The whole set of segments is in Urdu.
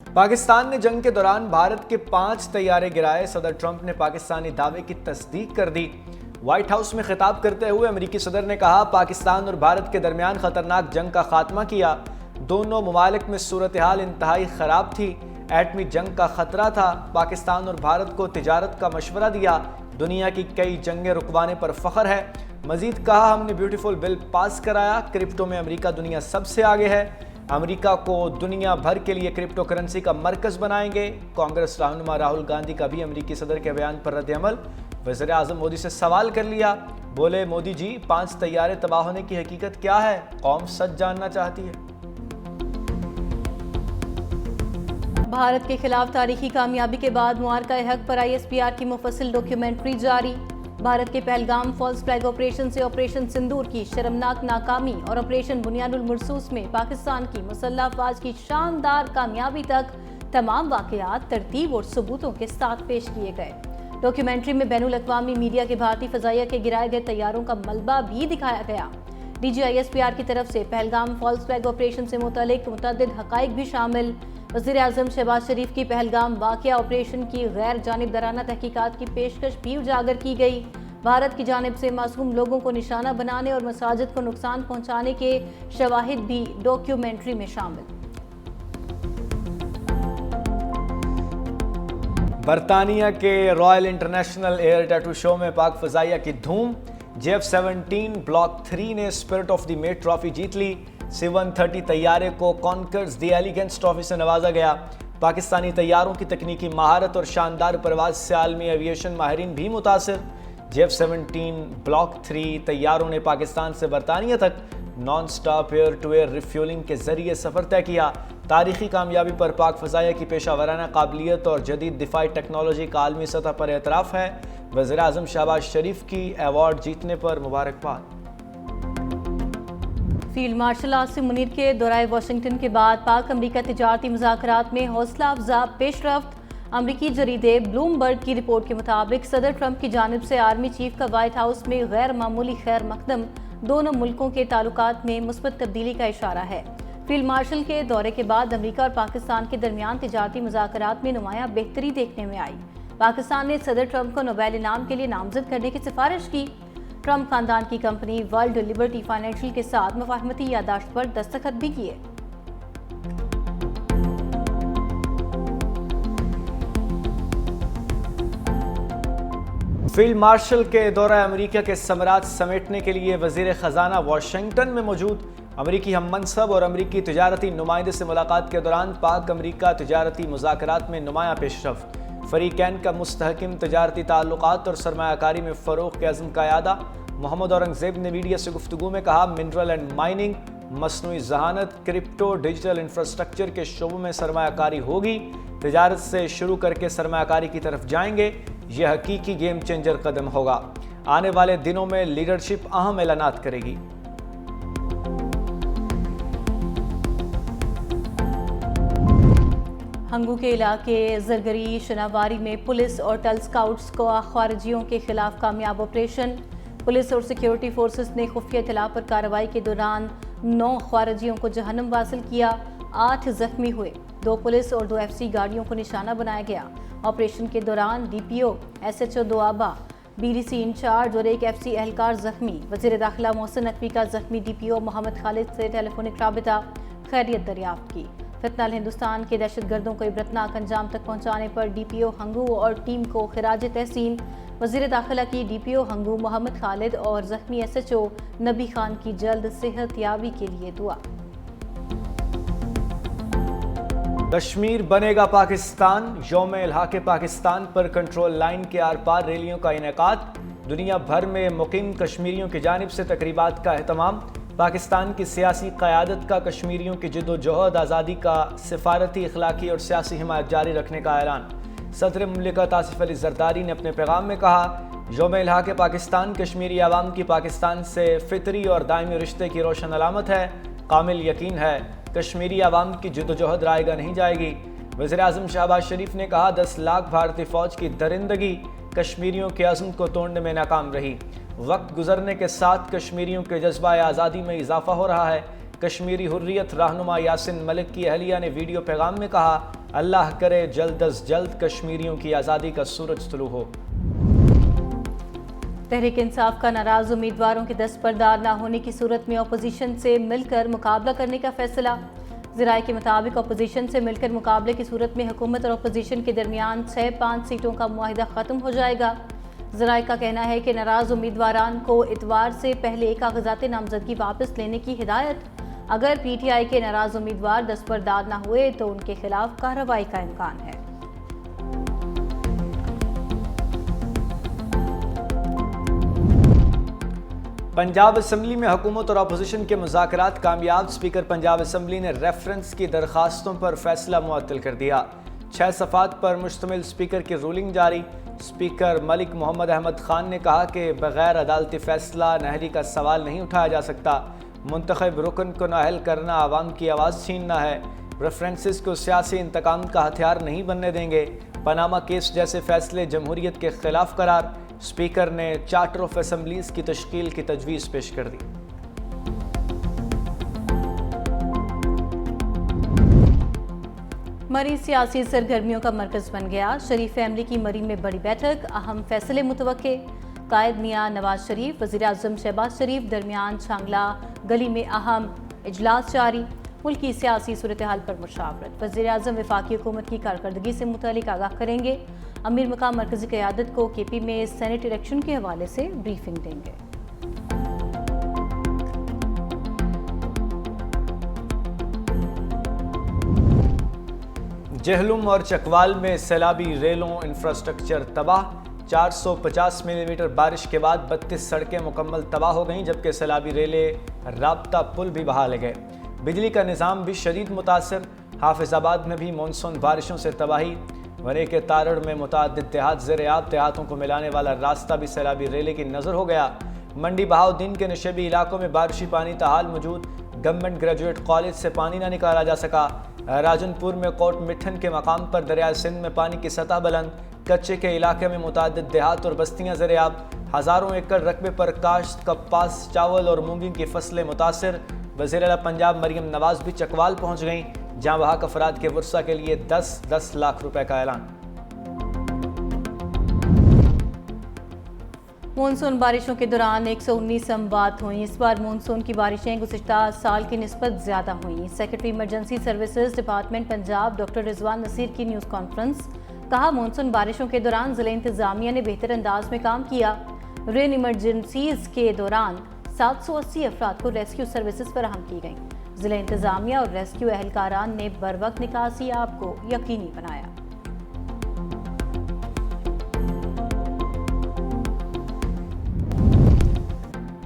پاکستان نے جنگ کے دوران بھارت کے 5 طیارے گرائے۔ صدر ٹرمپ نے پاکستانی دعوے کی تصدیق کر دی۔ وائٹ ہاؤس میں خطاب کرتے ہوئے امریکی صدر نے کہا، پاکستان اور بھارت کے درمیان خطرناک جنگ کا خاتمہ کیا۔ دونوں ممالک میں صورتحال انتہائی خراب تھی۔ ایٹمی جنگ کا خطرہ تھا۔ پاکستان اور بھارت کو تجارت کا مشورہ دیا۔ دنیا کی کئی جنگیں رکوانے پر فخر ہے۔ مزید کہا، ہم نے بیوٹیفل بل پاس کرایا۔ کرپٹو میں امریکہ دنیا سب سے آگے ہے۔ امریکہ کو دنیا بھر کے لیے کرپٹو کرنسی کا مرکز بنائیں گے۔ کانگریس رہنما راہل گاندھی کا بھی امریکی صدر کے بیان پر رد عمل۔ وزیر اعظم مودی سے سوال کر لیا۔ بولے، مودی جی، 5 طیارے تباہ ہونے کی حقیقت کیا ہے؟ قوم سچ جاننا چاہتی ہے۔ بھارت کے خلاف تاریخی کامیابی کے بعد معرکہ حق پر ISPR کی مفصل ڈاکیومنٹری جاری۔ بھارت کے پہلگام فالس فلیگ آپریشن سے آپریشن سندور کی شرمناک ناکامی اور آپریشن بنیاد المرصوص میں پاکستان کی مسلح افواج کی شاندار کامیابی تک تمام واقعات ترتیب اور ثبوتوں کے ساتھ پیش کیے گئے۔ ڈاکیومنٹری میں بین الاقوامی میڈیا کے بھارتی فضائیہ کے گرائے گئے طیاروں کا ملبہ بھی دکھایا گیا۔ DG ISPR کی طرف سے پہلگام فالس فلیگ آپریشن سے متعلق متعدد حقائق بھی شامل۔ وزیر اعظم شہباز شریف کی پہلگام واقعہ آپریشن کی غیر جانبدارانہ تحقیقات کی پیشکش بھی اجاگر کی گئی۔ بھارت کی جانب سے معصوم لوگوں کو نشانہ بنانے اور مساجد کو نقصان پہنچانے کے شواہد بھی ڈاکیومنٹری میں شامل۔ برطانیہ کے Royal International Air Tattoo show میں پاک فضائیہ کی دھوم۔ JF-17 بلاک 3 نے spirit of the meet trophy جیت لی۔ C-130 طیارے کو کانکرز دی ایلیگنس ٹرافی سے نوازا گیا۔ پاکستانی طیاروں کی تکنیکی مہارت اور شاندار پرواز سے عالمی ایویشن ماہرین بھی متاثر۔ JF-17 بلاک 3 طیاروں نے پاکستان سے برطانیہ تک non stop air to air refuelling کے ذریعے سفر طے کیا۔ تاریخی کامیابی پر پاک فضائیہ کی پیشہ ورانہ قابلیت اور جدید دفاعی ٹیکنالوجی کا عالمی سطح پر اعتراف ہے۔ وزیر اعظم شہباز شریف کی ایوارڈ جیتنے پر مبارکباد۔ فیلڈ مارشل عاصم منیر کے دورہ واشنگٹن کے بعد پاک امریکہ تجارتی مذاکرات میں حوصلہ افزا پیش رفت۔ امریکی جریدے بلومبرگ کی رپورٹ کے مطابق صدر ٹرمپ کی جانب سے آرمی چیف کا وائٹ ہاؤس میں غیر معمولی خیر مقدم دونوں ملکوں کے تعلقات میں مثبت تبدیلی کا اشارہ ہے۔ فیلڈ مارشل کے دورے کے بعد امریکہ اور پاکستان کے درمیان تجارتی مذاکرات میں نمایاں بہتری دیکھنے میں آئی۔ پاکستان نے صدر ٹرمپ کو نوبیل انعام کے لیے نامزد کرنے کی سفارش کی۔ ٹرمپ خاندان کی کمپنی ورلڈ لبرٹی فائنینشل کے ساتھ مفاہمتی یادداشت پر دستخط بھی کیے۔ فیلڈ مارشل کے دورہ امریکہ کے ثمرات سمیٹنے کے لیے وزیر خزانہ واشنگٹن میں موجود۔ امریکی ہم منصب اور امریکی تجارتی نمائندے سے ملاقات کے دوران پاک امریکہ تجارتی مذاکرات میں نمایاں پیش رفت۔ فریقین کا مستحکم تجارتی تعلقات اور سرمایہ کاری میں فروغ کے عزم کا اعادہ۔ محمد اورنگزیب نے میڈیا سے گفتگو میں کہا، منرل اینڈ مائننگ، مصنوعی ذہانت، کرپٹو، ڈیجیٹل انفراسٹرکچر کے شعبوں میں سرمایہ کاری ہوگی۔ تجارت سے شروع کر کے سرمایہ کاری کی طرف جائیں گے۔ یہ حقیقی گیم چینجر قدم ہوگا۔ آنے والے دنوں میں لیڈرشپ اہم اعلانات کرے گی۔ ہنگو کے علاقے زرگری شناواری میں پولیس اور ٹل سکاؤٹس کو خارجیوں کے خلاف کامیاب آپریشن۔ پولیس اور سیکیورٹی فورسز نے خفیہ اطلاع پر کارروائی کے دوران 9 خارجیوں کو جہنم واصل کیا۔ 8 زخمی ہوئے۔ 2 پولیس اور 2 FC گاڑیوں کو نشانہ بنایا گیا۔ آپریشن کے دوران DPO SHO دوآبا، BDC انچارج اور ایک FC اہلکار زخمی۔ وزیر داخلہ محسن نقوی کا زخمی DPO محمد خالد سے ٹیلی فونک رابطہ، خیریت دریافت کی۔ فتنہ ہندوستان کے دہشت گردوں کو عبرتناک انجام تک پہنچانے پر DPO ہنگو اور ٹیم کو خراج تحسین۔ وزیر داخلہ کی DPO ہنگو محمد خالد اور زخمی SHO نبی خان کی جلد صحت یابی کے لیے دعا۔ کشمیر بنے گا پاکستان، یوم الحاق پاکستان پر کنٹرول لائن کے آر پار ریلیوں کا انعقاد۔ دنیا بھر میں مقیم کشمیریوں کی جانب سے تقریبات کا اہتمام۔ پاکستان کی سیاسی قیادت کا کشمیریوں کی جد و جہد آزادی کا سفارتی، اخلاقی اور سیاسی حمایت جاری رکھنے کا اعلان۔ صدر مملکت آصف علی زرداری نے اپنے پیغام میں کہا، یوم الحاق پاکستان کشمیری عوام کی پاکستان سے فطری اور دائمی رشتے کی روشن علامت ہے۔ کامل یقین ہے کشمیری عوام کی جد و جہد رائے گاہ نہیں جائے گی۔ وزیر اعظم شہباز شریف نے کہا، 10 لاکھ بھارتی فوج کی درندگی کشمیریوں کے عزم کو توڑنے میں ناکام رہی۔ وقت گزرنے کے ساتھ کشمیریوں کے جذبہ آزادی میں اضافہ ہو رہا ہے۔ کشمیری حریت رہنما یاسین ملک کی اہلیہ نے ویڈیو پیغام میں کہا، اللہ کرے جلد از جلد کشمیریوں کی آزادی کا سورج طلوع ہو۔ تحریک انصاف کا ناراض امیدواروں کے دستبردار نہ ہونے کی صورت میں اپوزیشن سے مل کر مقابلہ کرنے کا فیصلہ۔ ذرائع کے مطابق اپوزیشن سے مل کر مقابلے کی صورت میں حکومت اور اپوزیشن کے درمیان 6-5 سیٹوں کا معاہدہ ختم ہو جائے گا۔ ذرائع کا کہنا ہے کہ ناراض امیدواران کو اتوار سے پہلے کاغذات نامزدگی واپس لینے کی ہدایت۔ اگر پی ٹی آئی کے ناراض امیدوار دستبردار نہ ہوئے تو ان کے خلاف کارروائی کا امکان ہے۔ پنجاب اسمبلی میں حکومت اور اپوزیشن کے مذاکرات کامیاب۔ اسپیکر پنجاب اسمبلی نے ریفرنس کی درخواستوں پر فیصلہ معطل کر دیا۔ 6 صفحات پر مشتمل اسپیکر کی رولنگ جاری۔ اسپیکر ملک محمد احمد خان نے کہا کہ بغیر عدالتی فیصلہ نااہلی کا سوال نہیں اٹھایا جا سکتا۔ منتخب رکن کو نااہل کرنا عوام کی آواز چھیننا ہے۔ ریفرنسز کو سیاسی انتقام کا ہتھیار نہیں بننے دیں گے۔ پاناما کیس جیسے فیصلے جمہوریت کے خلاف قرار۔ اسپیکر نے چارٹر آف اسمبلیز کی تشکیل کی تجویز پیش کر دی۔ مری سیاسی سرگرمیوں کا مرکز بن گیا۔ شریف فیملی کی مری میں بڑی بیٹھک، اہم فیصلے متوقع۔ قائد میاں نواز شریف، وزیر اعظم شہباز شریف درمیان چھانگلہ گلی میں اہم اجلاس جاری۔ ملکی سیاسی صورتحال پر مشاورت۔ وزیر اعظم وفاقی حکومت کی کارکردگی سے متعلق آگاہ کریں گے۔ امیر مقام مرکزی قیادت کو کے پی میں سینٹ الیکشن کے حوالے سے بریفنگ دیں گے۔ جہلم اور چکوال میں سیلابی ریلوں انفراسٹرکچر تباہ۔ 450 ملی میٹر بارش کے بعد 32 سڑکیں مکمل تباہ ہو گئیں، جبکہ سیلابی ریلیں رابطہ پل بھی بحال گئے۔ بجلی کا نظام بھی شدید متاثر۔ حافظ آباد میں بھی مونسون بارشوں سے تباہی۔ ورے کے تارڑ میں متعدد دیہات زیر آب، دیہاتوں کو ملانے والا راستہ بھی سیلابی ریلے کی نظر ہو گیا۔ منڈی بہاؤالدین کے نشیبی علاقوں میں بارشی پانی تاحال موجود، گورنمنٹ گریجویٹ کالج سے پانی نہ نکالا جا سکا۔ راجن پور میں کوٹ مٹھن کے مقام پر دریائے سندھ میں پانی کی سطح بلند، کچے کے علاقے میں متعدد دیہات اور بستیاں زیر آب، ہزاروں ایکڑ رقبے پر کاشت کپاس، چاول اور مونگی کی فصلیں متاثر۔ وزیر اعلیٰ پنجاب مریم نواز بھی چکوال پہنچ گئیں، جہاں وہاں افراد کے ورثہ کے لیے 10 لاکھ روپے کا اعلان۔ مونسون بارشوں کے دوران 119 اموات ہوئیں۔ اس بار مونسون کی بارشیں گزشتہ سال کی نسبت زیادہ ہوئیں۔ Secretary emergency services department Punjab doctor Rizwan Naseer کی نیوز کانفرنس۔ کہا مونسون بارشوں کے دوران ضلع انتظامیہ نے بہتر انداز میں کام کیا۔ رین ایمرجنسیز کے دوران 780 افراد کو ریسکیو سروسز فراہم کی گئیں۔ ضلع انتظامیہ اور ریسکیو اہلکاران نے بروقت نکاسی آپ کو یقینی بنایا۔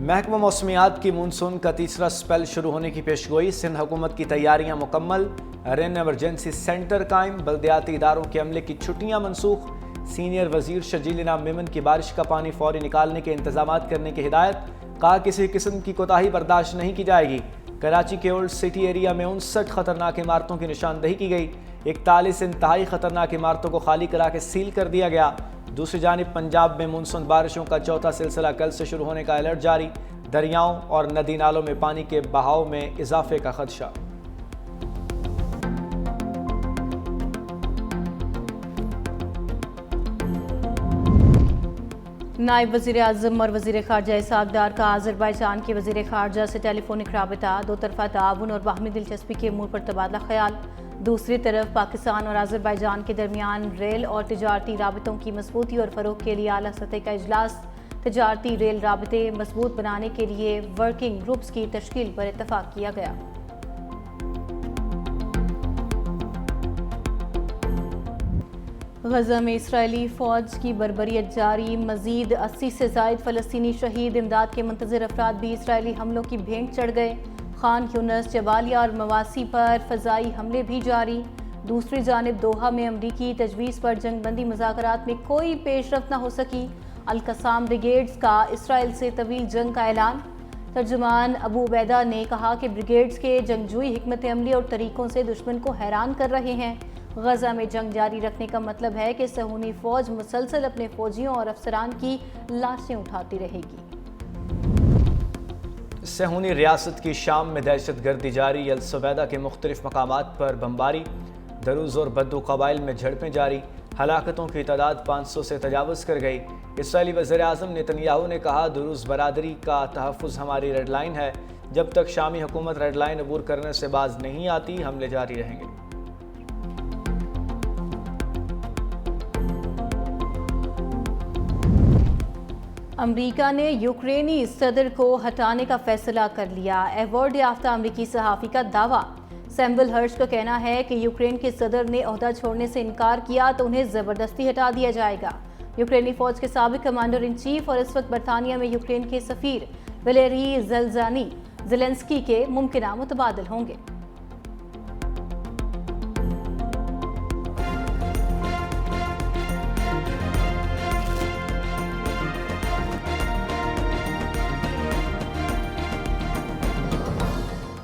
محکمہ موسمیات کی مونسون کا تیسرا سپیل شروع ہونے کی پیشگوئی۔ سندھ حکومت کی تیاریاں مکمل۔ رین ایمرجنسی سینٹر قائم۔ بلدیاتی اداروں کے عملے کی چھٹیاں منسوخ۔ سینئر وزیر شرجیل انعام میمن کی بارش کا پانی فوری نکالنے کے انتظامات کرنے کی ہدایت۔ کہا کسی قسم کی کوتاہی برداشت نہیں کی جائے گی۔ کراچی کے اولڈ سٹی ایریا میں 59 خطرناک عمارتوں کی نشاندہی کی گئی۔ 41 انتہائی خطرناک عمارتوں کو خالی کرا کے سیل کر دیا گیا۔ دوسری جانب پنجاب میں مونسون بارشوں کا چوتھا سلسلہ کل سے شروع ہونے کا الرٹ جاری۔ دریاؤں اور ندی نالوں میں پانی کے بہاؤ میں اضافے کا خدشہ۔ نائب وزیر اعظم اور وزیر خارجہ اسحاق ڈار کا آذربائیجان کے وزیر خارجہ سے ٹیلی فونک رابطہ۔ دو طرفہ تعاون اور باہمی دلچسپی کے امور پر تبادلہ خیال۔ دوسری طرف پاکستان اور آذربائیجان کے درمیان ریل اور تجارتی رابطوں کی مضبوطی اور فروغ کے لیے اعلیٰ سطح کا اجلاس۔ تجارتی ریل رابطے مضبوط بنانے کے لیے ورکنگ گروپس کی تشکیل پر اتفاق کیا گیا۔ غزہ میں اسرائیلی فوج کی بربریت جاری۔ مزید 80 سے زائد فلسطینی شہید۔ امداد کے منتظر افراد بھی اسرائیلی حملوں کی بھینٹ چڑھ گئے۔ خان یونس، جبالیہ اور مواسی پر فضائی حملے بھی جاری۔ دوسری جانب دوحہ میں امریکی تجویز پر جنگ بندی مذاکرات میں کوئی پیش رفت نہ ہو سکی۔ القسام بریگیڈز کا اسرائیل سے طویل جنگ کا اعلان۔ ترجمان ابو عبیدہ نے کہا کہ بریگیڈز کے جنگجوئی حکمت عملی اور طریقوں سے دشمن کو حیران کر رہے ہیں۔ غزہ میں جنگ جاری رکھنے کا مطلب ہے کہ صہیونی فوج مسلسل اپنے فوجیوں اور افسران کی لاشیں اٹھاتی رہے گی۔ صہیونی ریاست کی شام میں دہشت گردی جاری۔ السویدہ کے مختلف مقامات پر بمباری۔ دروز اور بدو قبائل میں جھڑپیں جاری، ہلاکتوں کی تعداد 500 سے تجاوز کر گئی۔ اسرائیلی وزیر اعظم نیتن یاہو نے کہا دروز برادری کا تحفظ ہماری ریڈ لائن ہے، جب تک شامی حکومت ریڈ لائن عبور کرنے سے باز نہیں آتی حملے جاری رہیں گے۔ امریکہ نے یوکرینی صدر کو ہٹانے کا فیصلہ کر لیا۔ ایوارڈ یافتہ امریکی صحافی کا دعویٰ۔ سیمول ہرش کا کہنا ہے کہ یوکرین کے صدر نے عہدہ چھوڑنے سے انکار کیا تو انہیں زبردستی ہٹا دیا جائے گا۔ یوکرینی فوج کے سابق کمانڈر ان چیف اور اس وقت برطانیہ میں یوکرین کے سفیر ولیری زیلنسکی کے ممکنہ متبادل ہوں گے۔